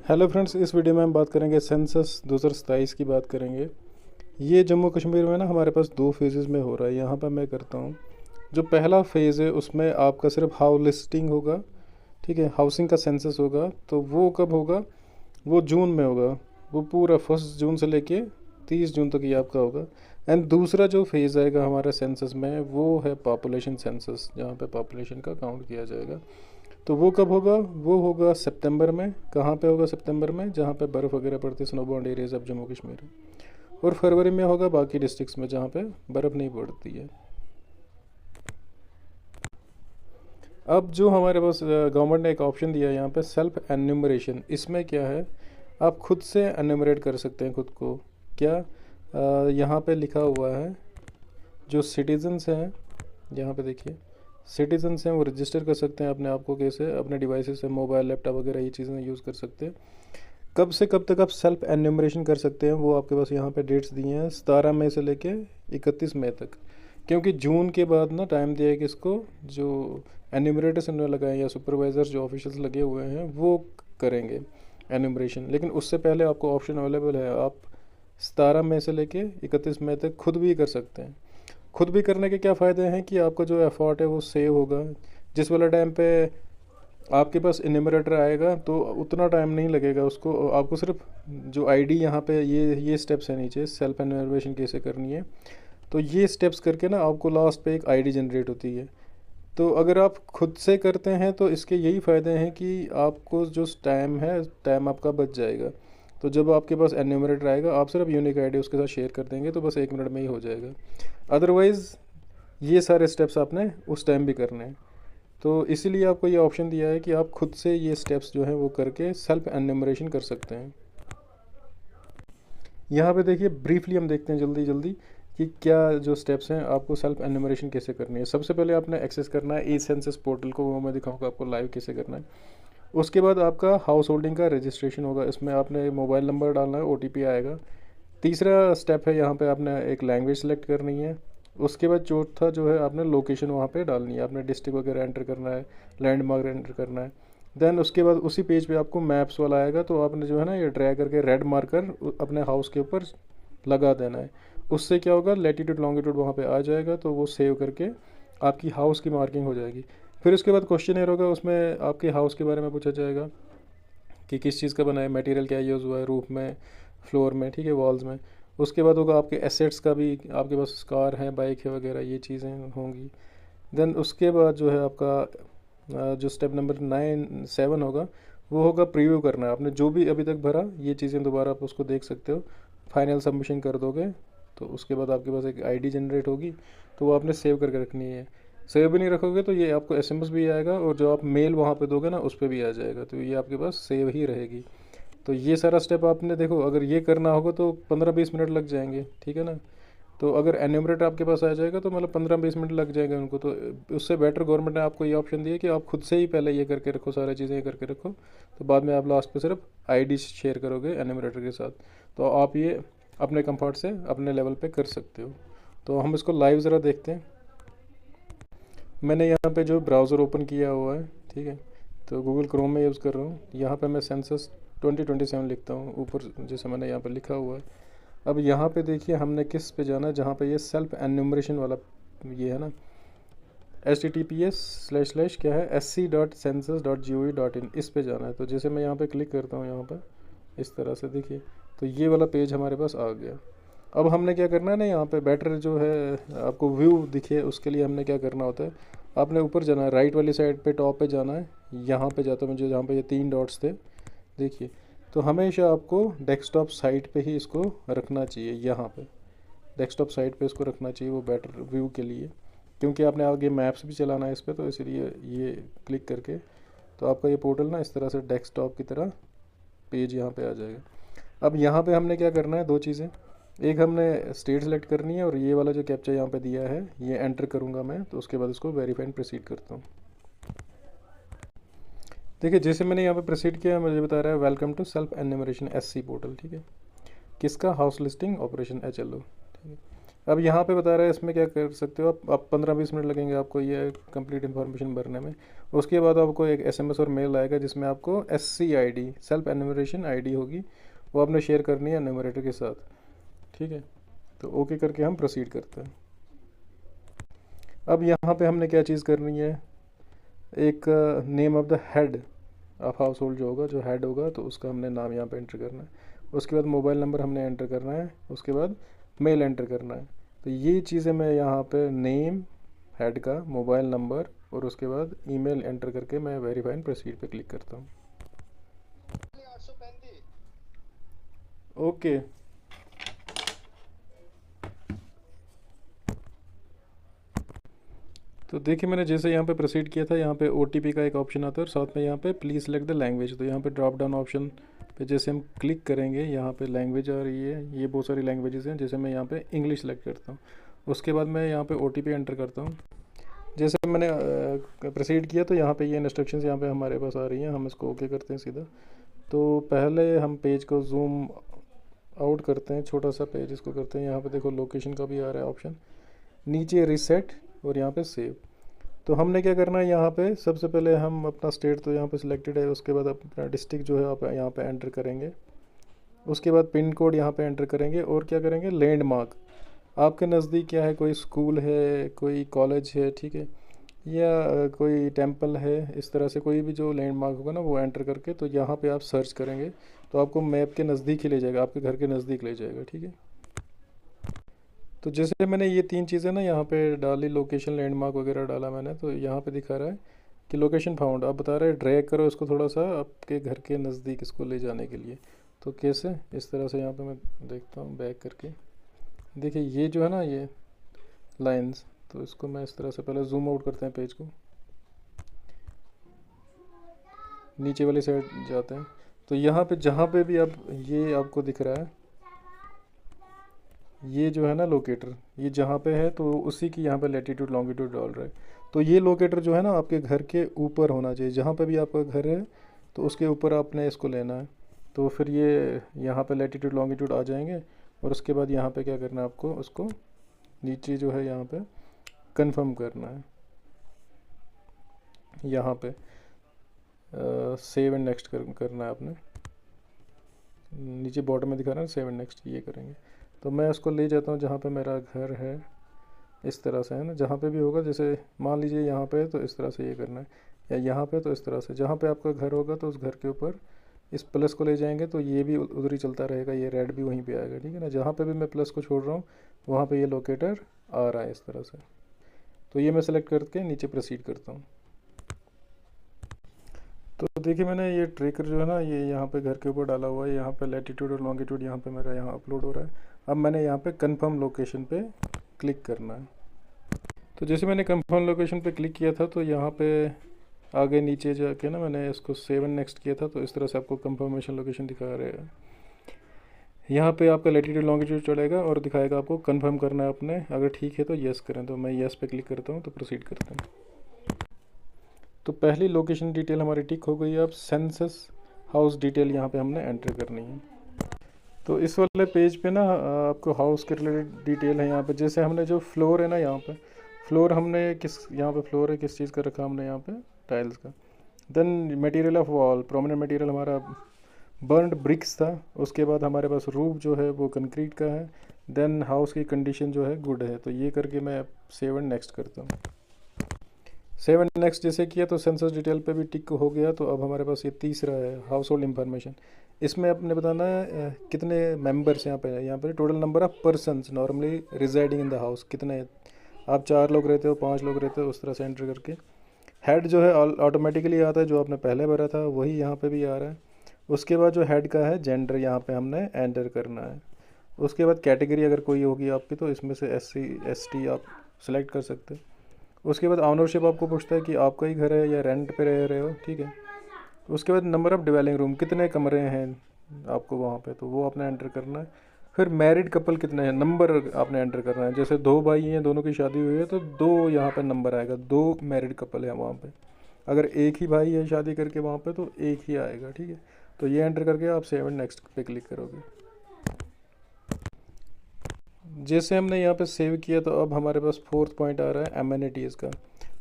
Hello friends, इस video में हम बात करेंगे सेंसस 2027 की बात करेंगे। ये जम्मू कश्मीर में ना हमारे पास दो फेजेस में हो रहा है। यहाँ पर मैं करता हूँ। जो पहला फेज़ है उसमें आपका सिर्फ हाउस लिस्टिंग होगा, ठीक है, हाउसिंग का सेंसस होगा। तो वो कब होगा? वो जून में होगा। वो पूरा 1 जून से लेके 30 जून तक ये आपका होगा। एंड दूसरा जो फेज़ आएगा हमारे सेंसस में वो है पॉपुलेशन सेंसस, जहाँ पे पॉपुलेशन का काउंट किया जाएगा। तो वो कब होगा? वो होगा सितंबर में। कहाँ पे होगा सितंबर में? जहाँ पे बर्फ़ वगैरह पड़ती है, स्नोबाउंड एरियाज ऑफ जम्मू कश्मीर। और फरवरी में होगा बाकी डिस्ट्रिक्ट्स में जहाँ पे बर्फ़ नहीं पड़ती है। अब जो हमारे पास गवर्नमेंट ने एक ऑप्शन दिया है यहाँ पे, सेल्फ एन्यूमरेशन। इसमें क्या है, आप खुद से एन्यूमरेट कर सकते हैं खुद को। क्या यहाँ पे लिखा हुआ है, जो सिटीजन्स हैं, यहाँ पे देखिए, सिटीजन्स हैं वो रजिस्टर कर सकते हैं अपने आप को। कैसे? अपने डिवाइसेस से, मोबाइल, लैपटॉप वगैरह ये चीज़ें यूज़ कर सकते हैं। कब से कब तक आप सेल्फ एन्यूमरेशन कर सकते हैं, वो आपके पास यहाँ पे डेट्स दिए हैं, 17 मई से लेके 31 मई तक। क्योंकि जून के बाद ना टाइम दिया है कि इसको जो एन्यूमरेटर्स इन्होंने लगाए या सुपरवाइजर्स जो ऑफिशियल्स लगे हुए हैं वो करेंगे एन्यूमरेशन। लेकिन उससे पहले आपको ऑप्शन अवेलेबल है, आप 17 मई से लेके 31 मई तक खुद भी कर सकते हैं। खुद भी करने के क्या फ़ायदे हैं कि आपका जो एफर्ट है वो सेव होगा। जिस वाले टाइम पे आपके पास इन्यूमरेटर आएगा तो उतना टाइम नहीं लगेगा उसको। आपको सिर्फ जो आईडी यहाँ पे ये स्टेप्स है नीचे, सेल्फ एन्यूमरेशन कैसे करनी है, तो ये स्टेप्स करके ना आपको लास्ट पे एक आईडी जनरेट होती है। तो अगर आप खुद से करते हैं तो इसके यही फ़ायदे हैं कि आपको जो टाइम है, टाइम आपका बच जाएगा। तो जब आपके पास एन्यूमरेटर आएगा, आप सिर्फ यूनिक आईडी उसके साथ शेयर कर देंगे तो बस 1 मिनट में ही हो जाएगा। अदरवाइज़ ये सारे स्टेप्स आपने उस टाइम भी करने हैं। तो इसीलिए आपको ये ऑप्शन दिया है कि आप खुद से ये स्टेप्स जो हैं वो करके सेल्फ एन्यूमरेशन कर सकते हैं। यहाँ पे देखिए, ब्रीफली हम देखते हैं जल्दी जल्दी कि क्या जो स्टेप्स हैं, आपको सेल्फ एन्यूमरेशन कैसे करनी है। सबसे पहले आपने एक्सेस करना है ई सेंसस पोर्टल को, वो मैं दिखाऊंगा आपको लाइव कैसे करना है। उसके बाद आपका हाउस होल्डिंग का रजिस्ट्रेशन होगा। इसमें आपने मोबाइल नंबर डालना है, ओटीपी आएगा। तीसरा स्टेप है, यहाँ पे आपने एक लैंग्वेज सेलेक्ट करनी है। उसके बाद चौथा जो है, आपने लोकेशन वहाँ पे डालनी है, आपने डिस्ट्रिक्ट वगैरह एंटर करना है, लैंडमार्क एंटर करना है। देन उसके बाद उसी पेज पे आपको मैप्स वाला आएगा, तो आपने जो है ना ये ड्रैग करके रेड मार्कर अपने हाउस के ऊपर लगा देना है। उससे क्या होगा, लैटीट्यूड लॉन्गिट्यूड वहाँ पे आ जाएगा, तो वो सेव करके आपकी हाउस की मार्किंग हो जाएगी। फिर उसके बाद क्वेश्चन होगा, उसमें आपके हाउस के बारे में पूछा जाएगा कि किस चीज़ का बना है, मटेरियल क्या यूज़ हुआ है, रूफ में, फ्लोर में, ठीक है, वॉल्स में। उसके बाद होगा आपके एसेट्स का भी, आपके पास कार है, बाइक है वगैरह, ये चीज़ें होंगी। देन उसके बाद जो है आपका जो स्टेप नंबर 7 होगा, वो होगा प्रीव्यू करना है। आपने जो भी अभी तक भरा ये चीज़ें दोबारा आप उसको देख सकते हो। फाइनल सबमिशन कर दोगे तो उसके बाद आपके पास एक आईडी जनरेट होगी, तो वो आपने सेव करके रखनी है। सेव भी नहीं रखोगे तो ये आपको एसएमएस भी आएगा, और जो आप मेल वहाँ पे दोगे ना उस पर भी आ जाएगा, तो ये आपके पास सेव ही रहेगी। तो ये सारा स्टेप आपने देखो, अगर ये करना होगा तो 15-20 मिनट लग जाएंगे, ठीक है ना। तो अगर एन्यूमरेटर आपके पास आ जाएगा तो मतलब 15-20 मिनट लग जाएंगे उनको। तो उससे बेटर गवर्नमेंट ने आपको ये ऑप्शन दिया कि आप खुद से ही पहले ये करके रखो, सारी चीज़ें ये करके रखो, तो बाद में आप लास्ट पे सिर्फ आईडी शेयर करोगे एन्यूमरेटर के साथ। तो आप ये अपने कंफर्ट से अपने लेवल पे कर सकते हो। तो हम इसको लाइव ज़रा देखते हैं। मैंने यहाँ पे जो ब्राउज़र ओपन किया हुआ है, ठीक है, तो गूगल क्रोम में यूज़ कर रहा हूँ। यहाँ पे मैं सेंसस 2027 लिखता हूँ ऊपर, जैसे मैंने यहाँ पे लिखा हुआ है। अब यहाँ पे देखिए हमने किस पे जाना है, जहाँ पे ये सेल्फ एन्यूमरेशन वाला ये है ना, https क्या है, sc.census.gov.in, इस पे जाना है। तो जैसे मैं यहाँ पे क्लिक करता हूँ, यहाँ पे इस तरह से देखिए, तो ये वाला पेज हमारे पास आ गया। अब हमने क्या करना है ना, यहाँ पे बेटर जो है आपको व्यू दिखे, उसके लिए हमने क्या करना होता है, आपने ऊपर जाना है, राइट वाली साइड पे टॉप पे जाना है। यहाँ पे जाता हूँ मुझे, जहाँ पे ये 3 डॉट्स थे, देखिए। तो हमेशा आपको डेस्कटॉप साइट पे ही इसको रखना चाहिए। यहाँ पे डेस्कटॉप साइट पे इसको रखना चाहिए, वो बेटर व्यू के लिए, क्योंकि आपने आगे मैप्स भी चलाना है इस पर, तो इसीलिए ये क्लिक करके तो आपका ये पोर्टल ना इस तरह से डेस्कटॉप की तरह पेज यहाँ पे आ जाएगा। अब यहाँ पे हमने क्या करना है, दो चीज़ें। एक हमने स्टेट सेलेक्ट करनी है, और ये वाला जो कैप्चा यहाँ पे दिया है ये एंटर करूँगा मैं, तो उसके बाद इसको वेरीफाई एंड प्रोसीड करता हूँ। देखिए, जैसे मैंने यहाँ पे प्रोसीड किया, मुझे बता रहा है welcome to self enumeration SC portal, ठीक है, किसका, हाउस लिस्टिंग ऑपरेशन HLO, ठीक है। अब यहाँ पे बता रहा है इसमें क्या कर सकते हो आप 15-20 मिनट लगेंगे आपको ये कंप्लीट इन्फॉर्मेशन भरने में। उसके बाद आपको एक एसएमएस और मेल आएगा जिसमें आपको SC ID, self enumeration ID होगी, वो आपने शेयर करनी है एन्यूमरेटर के साथ, ठीक है। तो ओके करके हम प्रोसीड करते हैं। अब यहाँ पे हमने क्या चीज़ करनी है, एक name of the head of house hold जो होगा, जो हेड होगा, तो उसका हमने नाम यहाँ पे एंटर करना है। उसके बाद मोबाइल नंबर हमने एंटर करना है, उसके बाद मेल एंटर करना है। तो ये चीज़ें मैं यहाँ पे नेम, हेड का, मोबाइल नंबर और उसके बाद ईमेल एंटर करके मैं वेरीफाई एंड प्रोसीड पे क्लिक करता हूँ। ओके, तो देखिए मैंने जैसे यहाँ पे प्रोसीड किया था, यहाँ पे ओटीपी का एक ऑप्शन आता है और साथ में यहाँ पे प्लीज़ सेलेक्ट द लैंग्वेज। तो यहाँ पे ड्रॉप डाउन ऑप्शन पे जैसे हम क्लिक करेंगे, यहाँ पे लैंग्वेज आ रही है, ये बहुत सारी लैंग्वेजेस हैं, जैसे मैं यहाँ पे इंग्लिश सेलेक्ट करता हूँ। उसके बाद मैं यहाँ पे ओटीपी एंटर करता हूँ। जैसे मैंने प्रोसीड किया तो यहाँ पे ये इंस्ट्रक्शंस यहाँ पे हमारे पास आ रही हैं, हम इसको ओके करते हैं सीधा। तो पहले हम पेज को जूम आउट करते हैं, छोटा सा पेज इसको करते हैं। यहाँ पे देखो लोकेशन का भी आ रहा है ऑप्शन, नीचे रीसेट और यहाँ पे सेव। तो हमने क्या करना है, यहाँ पे सबसे पहले हम अपना स्टेट तो यहाँ पे सिलेक्टेड है, उसके बाद अपना डिस्ट्रिक्ट जो है आप यहाँ पे एंटर करेंगे। उसके बाद पिन कोड यहाँ पे एंटर करेंगे और क्या करेंगे, लैंडमार्क आपके नज़दीक क्या है, कोई स्कूल है, कोई कॉलेज है, ठीक है, या कोई टेंपल है, इस तरह से कोई भी जो लैंडमार्क होगा ना वो एंटर करके तो यहाँ पे आप सर्च करेंगे तो आपको मैप के नज़दीक ही ले जाएगा, आपके घर के नज़दीक ले जाएगा, ठीक है। तो जैसे मैंने ये 3 चीज़ें ना यहाँ पे डाली, लोकेशन, लैंडमार्क वगैरह डाला मैंने, तो यहाँ पे दिखा रहा है कि लोकेशन फाउंड। आप बता रहे हैं ड्रैग करो इसको थोड़ा सा आपके घर के नज़दीक इसको ले जाने के लिए। तो कैसे, इस तरह से यहाँ पे मैं देखता हूँ बैक करके। देखिए ये जो है ना ये लाइंस, तो इसको मैं इस तरह से पहले जूम आउट करते हैं पेज को, नीचे वाली साइड जाते हैं। तो यहाँ पे जहाँ पे भी आप ये आपको दिख रहा है, ये जो है ना लोकेटर, ये जहाँ पे है तो उसी की यहाँ पे लैटीट्यूड लॉन्गिट्यूड डाल रहा है। तो ये लोकेटर जो है ना आपके घर के ऊपर होना चाहिए, जहाँ पे भी आपका घर है तो उसके ऊपर आपने इसको लेना है। तो फिर ये यहाँ पे लैटीट्यूड लॉन्गिट्यूड आ जाएंगे और उसके बाद यहाँ पे क्या करना है आपको, उसको नीचे जो है यहाँ पे कंफर्म करना है, यहाँ पे सेव एंड नेक्स्ट करना है आपने, नीचे बॉटम में दिखा रहा है सेव एंड नेक्स्ट, ये करेंगे। तो मैं उसको ले जाता हूँ जहाँ पे मेरा घर है, इस तरह से है ना, जहाँ पे भी होगा, जैसे मान लीजिए यहाँ पे तो इस तरह से ये करना है, या यहाँ पे तो इस तरह से, जहाँ पे आपका घर होगा तो उस घर के ऊपर इस प्लस को ले जाएंगे तो ये भी उधर ही चलता रहेगा, ये रेड भी वहीं पे आएगा, ठीक है ना। जहाँ पे भी मैं प्लस को छोड़ रहा हूँ वहाँ पे ये लोकेटर आ रहा है इस तरह से। तो ये मैं सेलेक्ट करके नीचे प्रोसीड करता हूँ। तो देखिए मैंने ये ट्रैकर जो है ना ये यहाँ पे घर के ऊपर डाला हुआ है, यहाँ पे लैटीट्यूड और लॉन्गिट्यूड यहाँ पे मेरा यहाँ अपलोड हो रहा है। अब मैंने यहाँ पे कंफर्म लोकेशन पे क्लिक करना है। तो जैसे मैंने कंफर्म लोकेशन पे क्लिक किया था तो यहाँ पे आगे नीचे जाके ना मैंने इसको सेव एंड नेक्स्ट किया था, तो इस तरह से आपको कंफर्मेशन लोकेशन दिखा रहे हैं। यहाँ पे आपका लैटीट्यूड लॉन्गिट्यूड चढ़ेगा और दिखाएगा आपको कंफर्म करना है आपने, अगर ठीक है तो येस करें। तो मैं येस पे क्लिक करता हूँ तो प्रोसीड करते हैं। तो पहली लोकेशन डिटेल हमारी टिक हो गई है। अब सेंसस हाउस डिटेल यहाँ पे हमने एंटर करनी है। तो इस वाले पेज पे ना आपको हाउस के रिलेटेड डिटेल है यहाँ पे, जैसे हमने जो फ्लोर है ना यहाँ पे, फ्लोर हमने किस, यहाँ पे फ्लोर है किस चीज़ का रखा हमने यहाँ पे, टाइल्स का। Then material of wall, prominent material हमारा बर्न्ड ब्रिक्स था। उसके बाद हमारे पास रूफ जो है वो कंक्रीट का है। देन हाउस की कंडीशन जो है गुड है। तो ये करके मैं सेव एंड नेक्स्ट करता हूँ। सेव एंड नेक्स्ट जैसे किया तो सेंसस डिटेल पे भी टिक हो गया। तो अब हमारे पास ये तीसरा है हाउस होल्ड इन्फॉर्मेशन। इसमें आपने बताना है कितने मेंबर्स यहाँ पे total number of persons normally residing in the house कितने, आप 4 लोग रहते हो, 5 लोग रहते हो, उस तरह से एंटर करके। हेड जो है ऑटोमेटिकली आता है, जो आपने पहले भरा था वही यहाँ पे भी आ रहा है। उसके बाद जो हेड का है जेंडर यहाँ पे हमने एंटर करना है। उसके बाद कैटेगरी अगर कोई होगी आपकी तो इसमें से SC ST आप सेलेक्ट कर सकते हैं। उसके बाद ऑनरशिप आपको पूछता है कि आपका ही घर है या रेंट पे रह रहे हो, ठीक है। उसके बाद नंबर ऑफ़ डिवेलिंग रूम, कितने कमरे हैं आपको वहाँ पे, तो वो आपने एंटर करना है। फिर मैरिड कपल कितने हैं, नंबर आपने एंटर करना है। जैसे 2 भाई हैं, दोनों की शादी हुई है तो 2 यहाँ पे नंबर आएगा, 2 मैरिड कपल है वहाँ पे। अगर एक ही भाई है शादी करके वहाँ पे तो एक ही आएगा, ठीक है। तो ये एंटर करके आप सेव एंड नेक्स्ट पे क्लिक करोगे। जैसे हमने यहाँ पे सेव किया तो अब हमारे पास फोर्थ पॉइंट आ रहा है एमेनिटीज़ का।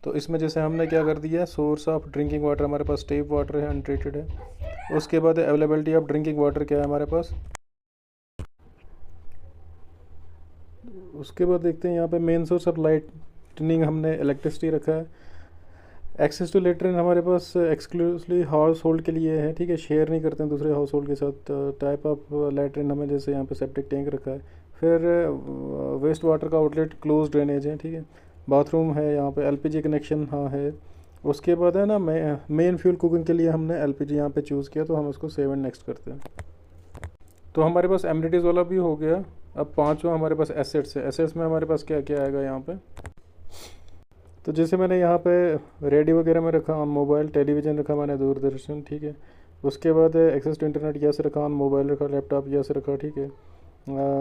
तो इसमें जैसे हमने क्या कर दिया है, सोर्स ऑफ ड्रिंकिंग वाटर हमारे पास टेप वाटर है, अनट्रीटेड है। उसके बाद अवेलेबिलिटी ऑफ ड्रिंकिंग वाटर क्या है हमारे पास। उसके बाद देखते हैं यहाँ पे मेन सोर्स ऑफ लाइटनिंग हमने इलेक्ट्रिसिटी रखा है। एक्सेस टू लेटरिन हमारे पास एक्सक्लूसिवली हाउस होल्ड के लिए है, ठीक है, शेयर नहीं करते हैं दूसरे हाउस होल्ड के साथ। टाइप ऑफ लेटरिन हमें जैसे यहाँ पे सेप्टिक टैंक रखा है। फिर वेस्ट वाटर का आउटलेट क्लोज ड्रेनेज है, ठीक है। बाथरूम है, यहाँ पे एलपीजी कनेक्शन हाँ है। उसके बाद है ना मेन फ्यूल कुकिंग के लिए हमने एलपीजी यहाँ पे चूज़ किया, तो हम उसको सेव एंड नेक्स्ट करते हैं। तो हमारे पास एमिनिटीज़ वाला भी हो गया। अब पांचवा हमारे पास एसेट्स है। एसेट्स में हमारे पास क्या क्या आएगा यहाँ पे। तो जैसे मैंने यहाँ पे रेडियो वगैरह में रखा ऑन मोबाइल, टेलीविज़न रखा मैंने दूरदर्शन, ठीक है। उसके बाद एक्सेस टू इंटरनेट यस रखा, ऑन मोबाइल रखा, लैपटॉप यस रखा, ठीक है।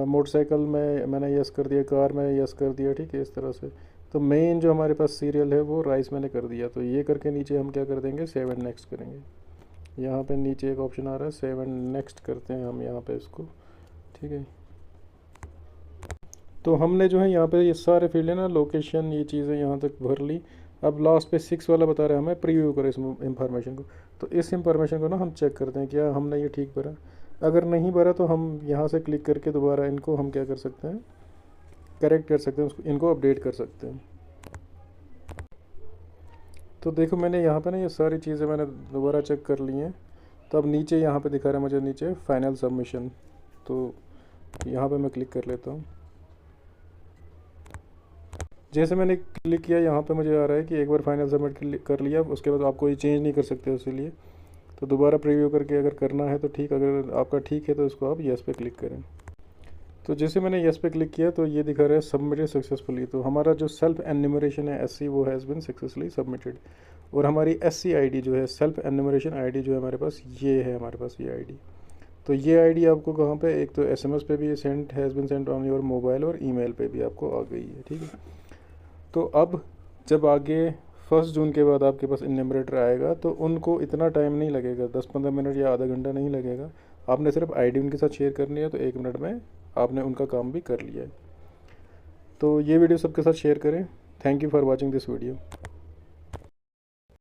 मोटरसाइकिल में मैंने यस कर दिया, कार में यस कर दिया, ठीक है, इस तरह से। तो मेन जो हमारे पास सीरियल है वो राइस मैंने कर दिया। तो ये करके नीचे हम क्या कर देंगे, सेव एंड नेक्स्ट करेंगे। यहाँ पे नीचे एक ऑप्शन आ रहा है सेव एंड नेक्स्ट करते हैं हम यहाँ पे इसको, ठीक है। तो हमने जो है यहाँ पे ये सारे फील्ड है ना, लोकेशन, ये चीज़ें यहाँ तक भर ली। अब लास्ट पे 6 वाला बता रहा है हमें प्रीव्यू करें इस इंफॉर्मेशन को। तो इस इंफॉर्मेशन को ना हम चेक करते हैं क्या हमने ये ठीक भरा। अगर नहीं भरा तो हम यहाँ से क्लिक करके दोबारा इनको हम क्या कर सकते हैं, करेक्ट कर सकते हैं, उसको इनको अपडेट कर सकते हैं। तो देखो मैंने यहाँ पे ना ये सारी चीज़ें मैंने दोबारा चेक कर ली हैं। तो अब नीचे यहाँ पे दिखा रहा है मुझे नीचे फाइनल सबमिशन। तो यहाँ पे मैं क्लिक कर लेता हूँ। जैसे मैंने क्लिक किया यहाँ पे मुझे आ रहा है कि एक बार फाइनल सबमिट कर लिया, उसके बाद आप कोई चेंज नहीं कर सकते इसीलिए। तो दोबारा प्रीव्यू करके अगर करना है तो ठीक, अगर आपका ठीक है तो इसको आप यस पे क्लिक करें। तो जैसे मैंने यस पे क्लिक किया तो ये दिखा रहा है सबमिटेड सक्सेसफुली। तो हमारा जो सेल्फ एन्यूमरेशन है एससी वो हैज़ बिन सक्सेसफुली सबमिटेड। और हमारी एससी आईडी जो है, सेल्फ एन्यूमरेशन आईडी जो है हमारे पास, ये है हमारे पास ये आईडी। तो ये आईडी आपको कहाँ पे, एक तो एसएमएस पे भी send has been send on your mobile, और ईमेल पे भी आपको आ गई है, ठीक है। तो अब जब आगे 1 जून के बाद आपके पास इन्यूमरेटर आएगा तो उनको इतना टाइम नहीं लगेगा, 10-15 मिनट या आधा घंटा नहीं लगेगा। आपने सिर्फ आईडी उनके साथ शेयर करनी है, तो 1 मिनट में आपने उनका काम भी कर लिया है। तो ये वीडियो सबके साथ शेयर करें। Thank you for watching this video.